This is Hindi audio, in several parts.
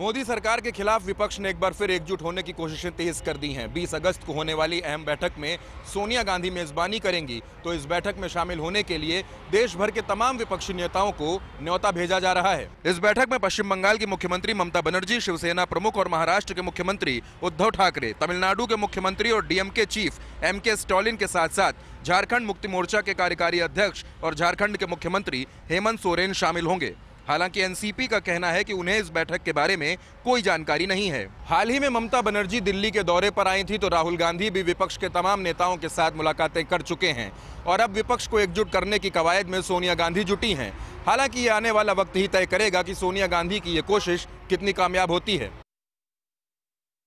मोदी सरकार के खिलाफ विपक्ष ने एक बार फिर एकजुट होने की कोशिशें तेज कर दी हैं। 20 अगस्त को होने वाली अहम बैठक में सोनिया गांधी मेजबानी करेंगी, तो इस बैठक में शामिल होने के लिए देश भर के तमाम विपक्षी नेताओं को न्योता भेजा जा रहा है। इस बैठक में पश्चिम बंगाल की मुख्यमंत्री ममता बनर्जी, शिवसेना प्रमुख और महाराष्ट्र के मुख्यमंत्री उद्धव ठाकरे, तमिलनाडु के मुख्यमंत्री और डीएमके चीफ एमके स्टालिन के साथ साथ झारखंड मुक्ति मोर्चा के कार्यकारी अध्यक्ष और झारखंड के मुख्यमंत्री हेमंत सोरेन शामिल होंगे। हालांकि एनसीपी का कहना है कि उन्हें इस बैठक के बारे में कोई जानकारी नहीं है। हाल ही में ममता बनर्जी दिल्ली के दौरे पर आई थी, तो राहुल गांधी भी विपक्ष के तमाम नेताओं के साथ मुलाकातें कर चुके हैं और अब विपक्ष को एकजुट करने की कवायद में सोनिया गांधी जुटी हैं। हालांकि ये आने वाला वक्त ही तय करेगा कि सोनिया गांधी की ये कोशिश कितनी कामयाब होती है।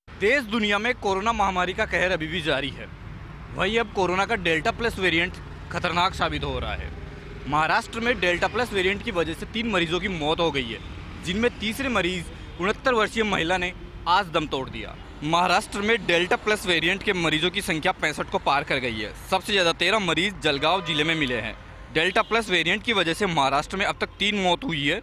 देश दुनिया में कोरोना महामारी का कहर अभी भी जारी है। वहीं अब कोरोना का डेल्टा प्लस वेरिएंट खतरनाक साबित हो रहा है। महाराष्ट्र में डेल्टा प्लस वेरिएंट की वजह से 3 मरीजों की मौत हो गई है, जिनमें तीसरे मरीज 69 वर्षीय महिला ने आज दम तोड़ दिया। महाराष्ट्र में डेल्टा प्लस वेरिएंट के मरीजों की संख्या 65 को पार कर गई है। सबसे ज़्यादा 13 मरीज जलगांव जिले में मिले हैं। डेल्टा प्लस वेरिएंट की वजह से महाराष्ट्र में अब तक 3 मौत हुई है।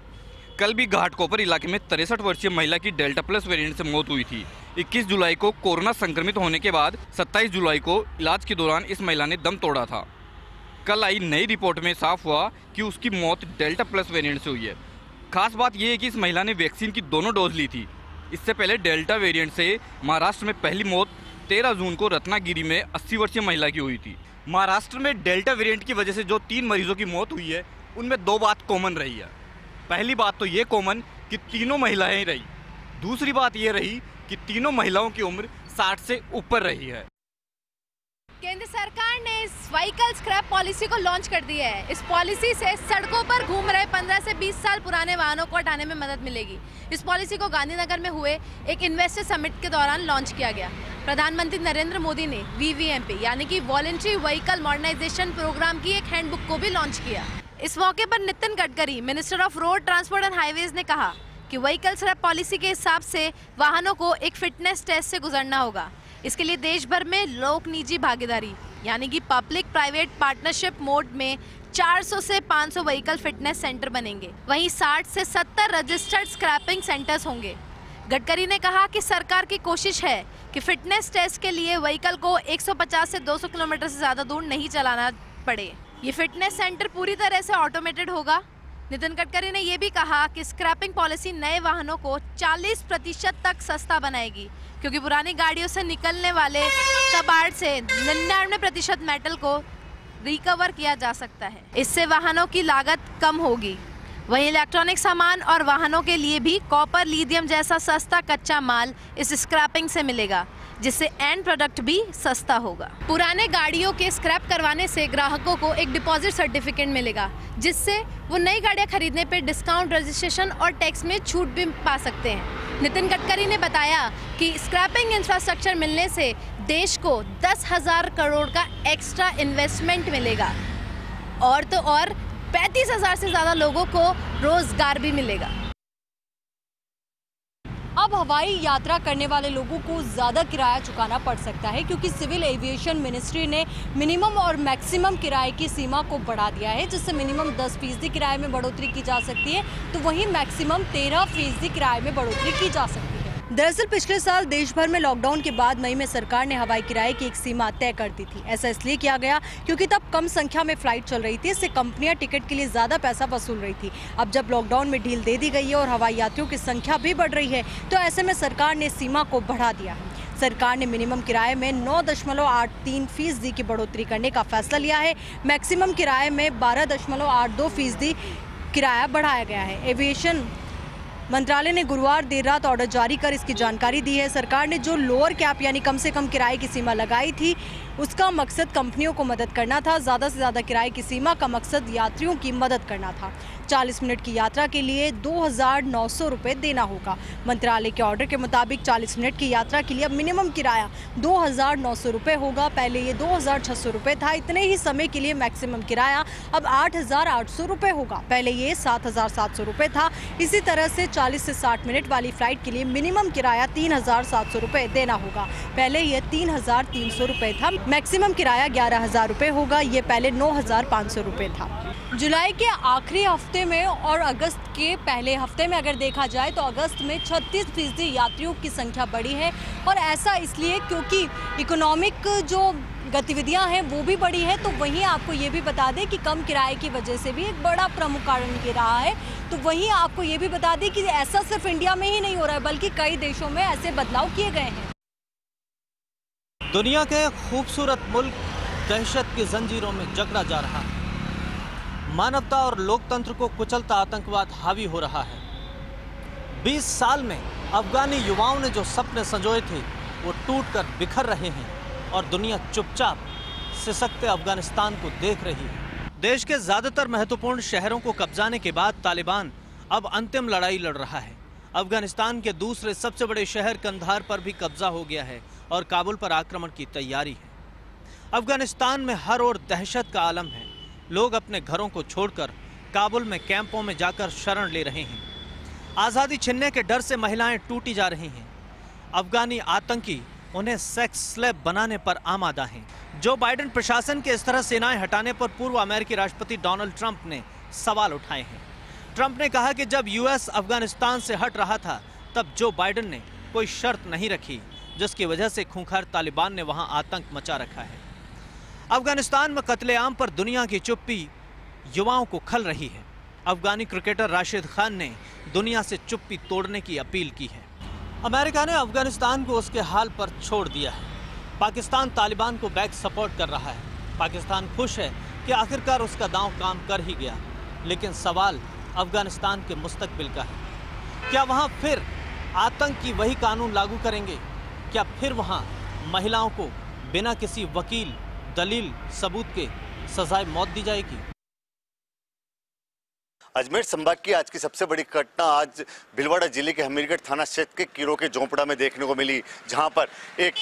कल भी घाटकोपर इलाके में 63 वर्षीय महिला की डेल्टा प्लस वेरिएंट से मौत हुई थी। 21 जुलाई को कोरोना संक्रमित होने के बाद 27 जुलाई को इलाज के दौरान इस महिला ने दम तोड़ा था। कल आई नई रिपोर्ट में साफ हुआ कि उसकी मौत डेल्टा प्लस वेरिएंट से हुई है। खास बात यह है कि इस महिला ने वैक्सीन की दोनों डोज ली थी। इससे पहले डेल्टा वेरिएंट से महाराष्ट्र में पहली मौत 13 जून को रत्नागिरी में 80 वर्षीय महिला की हुई थी। महाराष्ट्र में डेल्टा वेरिएंट की वजह से जो 3 मरीजों की मौत हुई है, उनमें 2 बात कॉमन रही है। पहली बात तो ये कॉमन कि तीनों महिलाएं रही। दूसरी बात ये रही कि तीनों महिलाओं की उम्र 60 से ऊपर रही है। केंद्र सरकार ने इस व्हीकल स्क्रैप पॉलिसी को लॉन्च कर दिया है। इस पॉलिसी से सड़कों पर घूम रहे 15 से 20 साल पुराने वाहनों को हटाने में मदद मिलेगी। इस पॉलिसी को गांधीनगर में हुए एक इन्वेस्टर समिट के दौरान लॉन्च किया गया। प्रधानमंत्री नरेंद्र मोदी ने VVMP यानी कि वॉलंटरी व्हीकल मॉडर्नाइजेशन प्रोग्राम की एक हैंडबुक को भी लॉन्च किया। इस मौके पर Nitin Gadkari, minister of road transport and highways, ने कहा कि व्हीकल स्क्रैप पॉलिसी के हिसाब से वाहनों को एक फिटनेस टेस्ट से गुजरना होगा। इसके लिए देश भर में लोक निजी भागीदारी यानी कि पब्लिक प्राइवेट पार्टनरशिप मोड में 400 से 500 व्हीकल फिटनेस सेंटर बनेंगे। वहीं 60 से 70 रजिस्टर्ड स्क्रैपिंग सेंटर्स होंगे। गडकरी ने कहा कि सरकार की कोशिश है कि फिटनेस टेस्ट के लिए व्हीकल को 150 से 200 किलोमीटर से ज़्यादा दूर नहीं चलाना पड़े। ये फिटनेस सेंटर पूरी तरह से ऑटोमेटेड होगा। नितिन गडकरी ने यह भी कहा कि स्क्रैपिंग पॉलिसी नए वाहनों को 40% तक सस्ता बनाएगी, क्योंकि पुरानी गाड़ियों से निकलने वाले कबाड़ से 99% मेटल को रिकवर किया जा सकता है। इससे वाहनों की लागत कम होगी। वहीं इलेक्ट्रॉनिक सामान और वाहनों के लिए भी कॉपर, लिथियम जैसा सस्ता कच्चा माल इस स्क्रैपिंग से मिलेगा, जिससे एंड प्रोडक्ट भी सस्ता होगा। पुराने गाड़ियों के स्क्रैप करवाने से ग्राहकों को एक डिपॉजिट सर्टिफिकेट मिलेगा, जिससे वो नई गाड़ियां खरीदने पे डिस्काउंट, रजिस्ट्रेशन और टैक्स में छूट भी पा सकते हैं। नितिन गडकरी ने बताया कि स्क्रैपिंग इंफ्रास्ट्रक्चर मिलने से देश को 10,000 करोड़ का एक्स्ट्रा इन्वेस्टमेंट मिलेगा और तो और 35,000 से ज़्यादा लोगों को रोजगार भी मिलेगा। अब हवाई यात्रा करने वाले लोगों को ज़्यादा किराया चुकाना पड़ सकता है, क्योंकि सिविल एविएशन मिनिस्ट्री ने मिनिमम और मैक्सिमम किराए की सीमा को बढ़ा दिया है, जिससे मिनिमम 10% किराए में बढ़ोतरी की जा सकती है, तो वहीं मैक्सिमम 13% किराए में बढ़ोतरी की जा सकती है। दरअसल पिछले साल देश भर में लॉकडाउन के बाद मई में सरकार ने हवाई किराए की एक सीमा तय कर दी थी। ऐसा इसलिए किया गया क्योंकि तब कम संख्या में फ्लाइट चल रही थी, इससे कंपनियां टिकट के लिए ज़्यादा पैसा वसूल रही थी। अब जब लॉकडाउन में ढील दे दी गई है और हवाई यात्रियों की संख्या भी बढ़ रही है, तो ऐसे में सरकार ने सीमा को बढ़ा दिया है। सरकार ने मिनिमम किराए में 9.83% की बढ़ोतरी करने का फैसला लिया है। मैक्सिमम किराए में 12.82% किराया बढ़ाया गया है। एविएशन मंत्रालय ने गुरुवार देर रात ऑर्डर जारी कर इसकी जानकारी दी है। सरकार ने जो लोअर कैप यानी कम से कम किराए की सीमा लगाई थी, उसका मकसद कंपनियों को मदद करना था। ज़्यादा से ज़्यादा किराए की सीमा का मकसद यात्रियों की मदद करना था। 40 मिनट की यात्रा के लिए 2,900 रुपये देना होगा। मंत्रालय के ऑर्डर के मुताबिक 40 मिनट की यात्रा के लिए अब मिनिमम किराया 2,900 रुपये होगा। पहले ये 2,600 रुपये था। इतने ही समय के लिए मैक्सिमम किराया अब 8,800 रुपये होगा। पहले ये 7,700 रुपये था। इसी तरह से 40 से 60 मिनट वाली फ्लाइट के लिए मिनिमम किराया 3,700 रुपये देना होगा। पहले ये 3,300 रुपये था। मैक्सिमम किराया 11,000 रुपये होगा। ये पहले 9,500 रुपये था। जुलाई के आखिरी हफ्ते हफ्ते में और अगस्त के पहले हफ्ते में अगर देखा जाए तो अगस्त में 36% यात्रियों की संख्या बढ़ी है। और ऐसा इसलिए क्योंकि इकोनॉमिक जो गतिविधियां हैं वो भी बढ़ी है। तो वहीं आपको ये भी बता दें कि कम किराए की वजह से भी एक बड़ा प्रमुख कारण ये रहा है। तो वहीं आपको ये भी बता दें कि ऐसा सिर्फ इंडिया में ही नहीं हो रहा है, बल्कि कई देशों में ऐसे बदलाव किए गए हैं। दुनिया के खूबसूरत मुल्क दहशत की जंजीरों में जकड़ा जा रहा है। मानवता और लोकतंत्र को कुचलता आतंकवाद हावी हो रहा है। 20 साल में अफगानी युवाओं ने जो सपने संजोए थे वो टूटकर बिखर रहे हैं और दुनिया चुपचाप सिसकते अफगानिस्तान को देख रही है। देश के ज्यादातर महत्वपूर्ण शहरों को कब्जाने के बाद तालिबान अब अंतिम लड़ाई लड़ रहा है। अफगानिस्तान के दूसरे सबसे बड़े शहर कंधार पर भी कब्जा हो गया है और काबुल पर आक्रमण की तैयारी है। अफगानिस्तान में हर ओर दहशत का आलम है। लोग अपने घरों को छोड़कर काबुल में कैंपों में जाकर शरण ले रहे हैं। आज़ादी छीनने के डर से महिलाएं टूटी जा रही हैं। अफगानी आतंकी उन्हें सेक्स स्लेव बनाने पर आमादा हैं। जो बाइडेन प्रशासन के इस तरह सेनाएं हटाने पर पूर्व अमेरिकी राष्ट्रपति डोनाल्ड ट्रंप ने सवाल उठाए हैं। ट्रंप ने कहा कि जब यूएस अफगानिस्तान से हट रहा था तब जो बाइडेन ने कोई शर्त नहीं रखी, जिसकी वजह से खूंखार तालिबान ने वहां आतंक मचा रखा है। अफगानिस्तान में कत्लेआम पर दुनिया की चुप्पी युवाओं को खल रही है। अफगानी क्रिकेटर राशिद खान ने दुनिया से चुप्पी तोड़ने की अपील की है। अमेरिका ने अफगानिस्तान को उसके हाल पर छोड़ दिया है। पाकिस्तान तालिबान को बैक सपोर्ट कर रहा है। पाकिस्तान खुश है कि आखिरकार उसका दांव काम कर ही गया। लेकिन सवाल अफगानिस्तान के मुस्तकबिल का है। क्या वहां फिर आतंकी वही कानून लागू करेंगे? क्या फिर वहां महिलाओं को बिना किसी वकील, दलील, सबूत के सजाए मौत दी जाएगी? अजमेर संभाग की आज की सबसे बड़ी घटना आज भीलवाड़ा जिले के हमीरगढ़ थाना क्षेत्र के कीरों के झोंपड़ा में देखने को मिली, जहां पर एक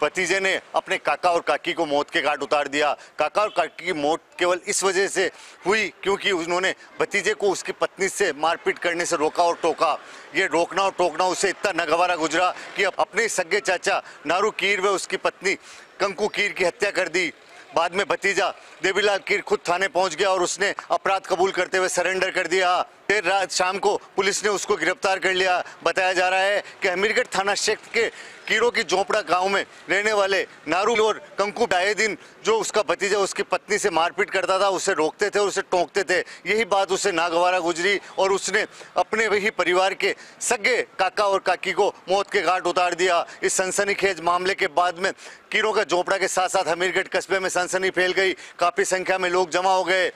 भतीजे ने अपने काका और काकी को मौत के घाट उतार दिया। काका और काकी की मौत केवल इस वजह से हुई क्योंकि उन्होंने भतीजे को उसकी पत्नी से मारपीट करने से रोका और टोका। ये रोकना और टोकना उसे इतना नागवारा गुजरा कि अपने सगे चाचा नारू कीर व उसकी पत्नी कंकू कीर की हत्या कर दी। बाद में भतीजा देवीलाल कीर खुद थाने पहुंच गया और उसने अपराध कबूल करते हुए सरेंडर कर दिया। देर रात शाम को पुलिस ने उसको गिरफ्तार कर लिया। बताया जा रहा है कि हमीरगढ़ थाना क्षेत्र के कीरों की झोंपड़ा गांव में रहने वाले नारू और कंकू आए दिन जो उसका भतीजा उसकी पत्नी से मारपीट करता था उसे रोकते थे और उसे टोकते थे। यही बात उसे नागवारा गुजरी और उसने अपने वही परिवार के सगे काका और काकी को मौत के घाट उतार दिया। इस सनसनीखेज मामले के बाद में कीरों का झोंपड़ा के साथ साथ हमीरगढ़ कस्बे में सनसनी फैल गई। काफी संख्या में लोग जमा हो गए।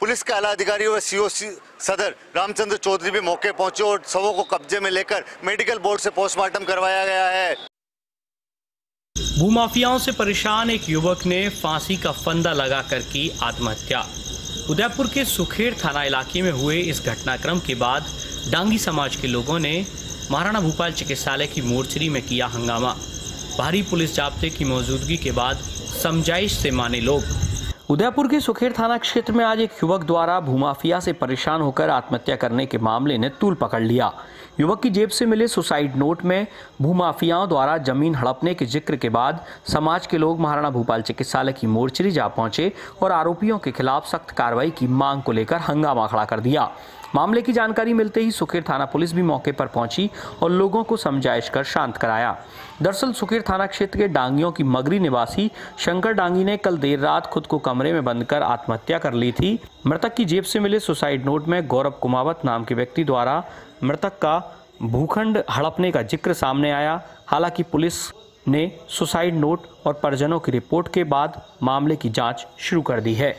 पुलिस के आला अधिकारी और सीओसी सदर रामचंद्र चौधरी भी मौके पहुंचे और शवों को कब्जे में लेकर मेडिकल बोर्ड से पोस्टमार्टम करवाया गया है। भूमाफियाओं से परेशान एक युवक ने फांसी का फंदा लगाकर की आत्महत्या। उदयपुर के सुखेड़ थाना इलाके में हुए इस घटनाक्रम के बाद डांगी समाज के लोगों ने महाराणा भूपाल चिकित्सालय की मोर्चरी में किया हंगामा। भारी पुलिस जाब्ते की मौजूदगी के बाद समझाइश से माने लोग। उदयपुर के सुखेड़ थाना क्षेत्र में आज एक युवक द्वारा भूमाफिया से परेशान होकर आत्महत्या करने के मामले ने तूल पकड़ लिया। युवक की जेब से मिले सुसाइड नोट में भूमाफियाओं द्वारा जमीन हड़पने के जिक्र के बाद समाज के लोग महाराणा भूपाल चिकित्सालय की मोर्चरी जा पहुंचे और आरोपियों के खिलाफ सख्त कार्रवाई की मांग को लेकर हंगामा खड़ा कर दिया। मामले की जानकारी मिलते ही सुखेड़ थाना पुलिस भी मौके पर पहुंची और लोगों को समझाइश कर शांत कराया। दरअसल सुखेड़ थाना क्षेत्र के डांगियों की मगरी निवासी शंकर डांगी ने कल देर रात खुद को कमरे में बंद कर आत्महत्या कर ली थी। मृतक की जेब से मिले सुसाइड नोट में गौरव कुमावत नाम के व्यक्ति द्वारा मृतक का भूखंड हड़पने का जिक्र सामने आया। हालांकि पुलिस ने सुसाइड नोट और परिजनों की रिपोर्ट के बाद मामले की जांच शुरू कर दी है।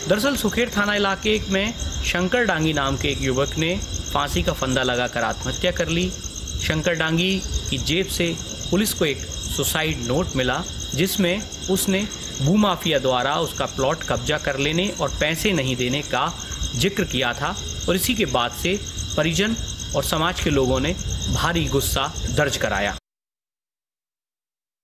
दरअसल सुखेड़ थाना इलाके में शंकर डांगी नाम के एक युवक ने फांसी का फंदा लगाकर आत्महत्या कर ली। शंकर डांगी की जेब से पुलिस को एक सुसाइड नोट मिला जिसमें उसने भूमाफिया द्वारा उसका प्लॉट कब्जा कर लेने और पैसे नहीं देने का जिक्र किया था और इसी के बाद से परिजन और समाज के लोगों ने भारी गुस्सा दर्ज कराया।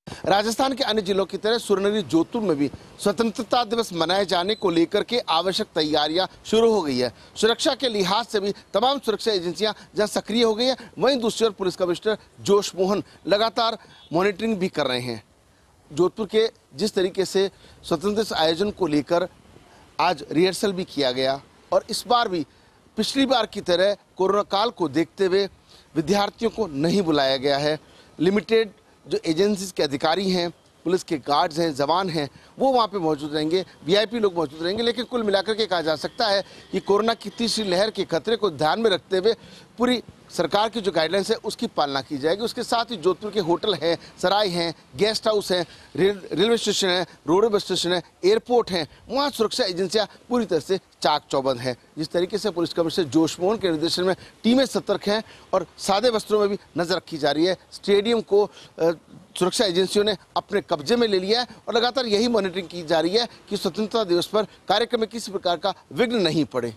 राजस्थान के अन्य जिलों की तरह सुरनरी जोधपुर में भी स्वतंत्रता दिवस मनाए जाने को लेकर के आवश्यक तैयारियां शुरू हो गई है। सुरक्षा के लिहाज से भी तमाम सुरक्षा एजेंसियां जहां सक्रिय हो गई है, वहीं दूसरी ओर पुलिस कमिश्नर जोश मोहन लगातार मॉनिटरिंग भी कर रहे हैं। जोधपुर के जिस तरीके से स्वतंत्रता दिवस आयोजन को लेकर आज रिहर्सल भी किया गया, और इस बार भी पिछली बार की तरह कोरोना काल को देखते हुए विद्यार्थियों को नहीं बुलाया गया है। लिमिटेड जो एजेंसीज के अधिकारी हैं, पुलिस के गार्ड्स हैं, जवान हैं, वो वहाँ पे मौजूद रहेंगे, वीआईपी लोग मौजूद रहेंगे। लेकिन कुल मिलाकर के कहा जा सकता है कि कोरोना की तीसरी लहर के खतरे को ध्यान में रखते हुए पूरी सरकार की जो गाइडलाइंस है उसकी पालना की जाएगी। उसके साथ ही जोधपुर के होटल हैं, सराय हैं, गेस्ट हाउस हैं, रेलवे स्टेशन है, रोड बस स्टेशन है, एयरपोर्ट हैं, वहाँ सुरक्षा एजेंसियाँ पूरी तरह से चाक चौबंद हैं। जिस तरीके से पुलिस कमिश्नर जोश मोहन के निर्देशन में टीमें सतर्क हैं और सादे वस्त्रों में भी नजर रखी जा रही है। स्टेडियम को सुरक्षा एजेंसियों ने अपने कब्जे में ले लिया है और लगातार यही मॉनिटरिंग की जा रही है कि स्वतंत्रता दिवस पर कार्यक्रम में किसी प्रकार का विघ्न नहीं पड़े।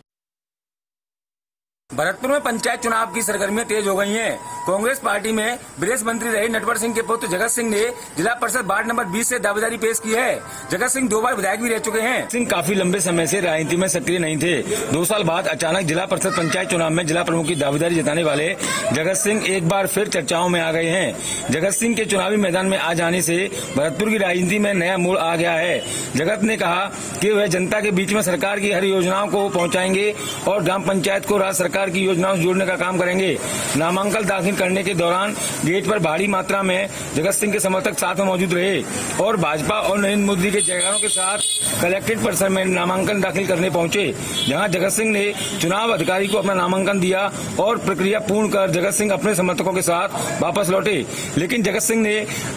भरतपुर में पंचायत चुनाव की सरगर्मियां तेज हो गई हैं। कांग्रेस पार्टी में विदेश मंत्री रहे नटवर सिंह के पुत्र जगत सिंह ने जिला परिषद वार्ड नंबर 20 से दावेदारी पेश की है। जगत सिंह 2 बार विधायक भी रह चुके हैं। सिंह काफी लंबे समय से राजनीति में सक्रिय नहीं थे। 2 साल बाद अचानक जिला परिषद पंचायत चुनाव में जिला प्रमुख की दावेदारी जताने वाले जगत सिंह एक बार फिर चर्चाओं में आ गए हैं। जगत सिंह के चुनावी मैदान में आ जाने से भरतपुर की राजनीति में नया मोड़ आ गया है। जगत ने कहा कि वह जनता के बीच में सरकार की हर योजनाओं को पहुँचाएंगे और ग्राम पंचायत को राज्य सरकार की योजनाओं से जोड़ने का काम करेंगे। नामांकन दाखिल करने के दौरान गेट पर भारी मात्रा में जगत सिंह के समर्थक साथ में मौजूद रहे और भाजपा और नरेंद्र मोदी के जयकारों के साथ कलेक्ट्रेट परिसर में नामांकन दाखिल करने पहुंचे, जहां जगत सिंह ने चुनाव अधिकारी को अपना नामांकन दिया और प्रक्रिया पूर्ण कर जगत सिंह अपने समर्थकों के साथ वापस लौटे। लेकिन जगत सिंह ने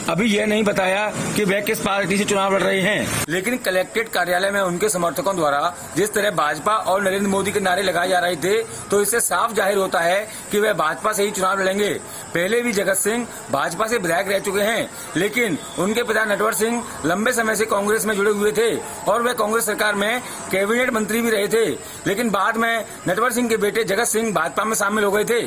अभी यह नहीं बताया कि वह किस पार्टी से चुनाव लड़ रहे हैं। लेकिन कलेक्ट्रेट कार्यालय में उनके समर्थकों द्वारा जिस तरह भाजपा और नरेंद्र मोदी के नारे लगाए जा रहे थे, तो इससे साफ जाहिर होता है कि वह भाजपा से ही चुनाव लड़ेंगे। पहले भी जगत सिंह भाजपा से विधायक रह चुके हैं, लेकिन उनके पिता नटवर सिंह लंबे समय से कांग्रेस में जुड़े हुए थे और वे कांग्रेस सरकार में कैबिनेट मंत्री भी रहे थे। लेकिन बाद में नटवर सिंह के बेटे जगत सिंह भाजपा में शामिल हो गए थे।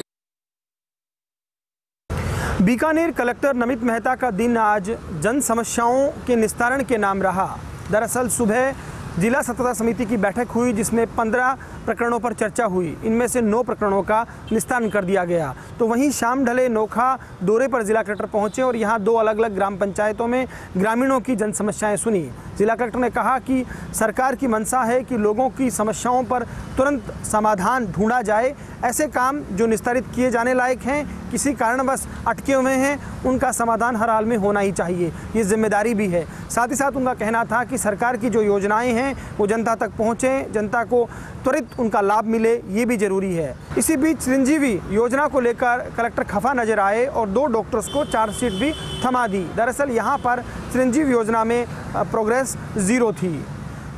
बीकानेर कलेक्टर नमित मेहता का दिन आज जन समस्याओं के निस्तारण के नाम रहा। दरअसल सुबह जिला सतर्कता समिति की बैठक हुई, जिसमें 15 प्रकरणों पर चर्चा हुई। इनमें से 9 प्रकरणों का निस्तारण कर दिया गया। तो वहीं शाम ढले नोखा दौरे पर जिला कलेक्टर पहुंचे और यहां 2 अलग अलग ग्राम पंचायतों में ग्रामीणों की जन समस्याएं सुनी। जिला कलेक्टर ने कहा कि सरकार की मंशा है कि लोगों की समस्याओं पर तुरंत समाधान ढूंढा जाए। ऐसे काम जो निस्तारित किए जाने लायक हैं, किसी कारणवश अटके हुए हैं, उनका समाधान हर हाल में होना ही चाहिए। ये जिम्मेदारी भी है। साथ ही साथ उनका कहना था कि सरकार की जो योजनाएं हैं वो जनता तक पहुँचें, जनता को त्वरित उनका लाभ मिले, ये भी जरूरी है। इसी बीच चिरंजीवी योजना को लेकर कलेक्टर खफा नजर आए और 2 डॉक्टर्स को चार्जशीट भी थमा दी। दरअसल यहाँ पर चिरंजीवी योजना में प्रोग्रेस 0 थी।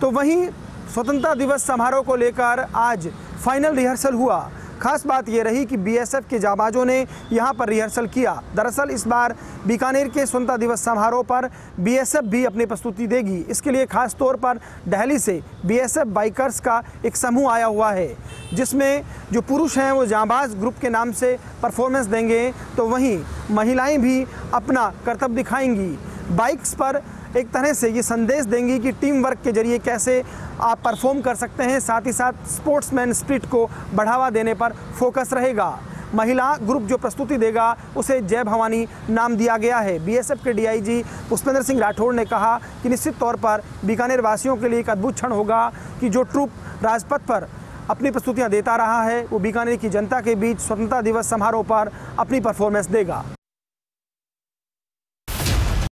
तो वहीं स्वतंत्रता दिवस समारोह को लेकर आज फाइनल रिहर्सल हुआ। खास बात यह रही कि बीएसएफ के जाबाजों ने यहाँ पर रिहर्सल किया। दरअसल इस बार बीकानेर के स्वतंत्रता दिवस समारोह पर बीएसएफ भी अपनी प्रस्तुति देगी। इसके लिए खास तौर पर दिल्ली से बीएसएफ बाइकर्स का एक समूह आया हुआ है, जिसमें जो पुरुष हैं वो जाबाज ग्रुप के नाम से परफॉर्मेंस देंगे, तो वहीं महिलाएं भी अपना कर्तव्य दिखाएंगी। बाइक्स पर एक तरह से ये संदेश देंगी कि टीम वर्क के जरिए कैसे आप परफॉर्म कर सकते हैं। साथ ही साथ स्पोर्ट्समैन स्पिरिट को बढ़ावा देने पर फोकस रहेगा। महिला ग्रुप जो प्रस्तुति देगा उसे जय भवानी नाम दिया गया है। बीएसएफ के डीआईजी पुष्पेंद्र सिंह राठौड़ ने कहा कि निश्चित तौर पर बीकानेर वासियों के लिए एक अद्भुत क्षण होगा कि जो ट्रूप राजपथ पर अपनी प्रस्तुतियां देता रहा है वो बीकानेर की जनता के बीच स्वतंत्रता दिवस समारोह पर अपनी परफॉर्मेंस देगा।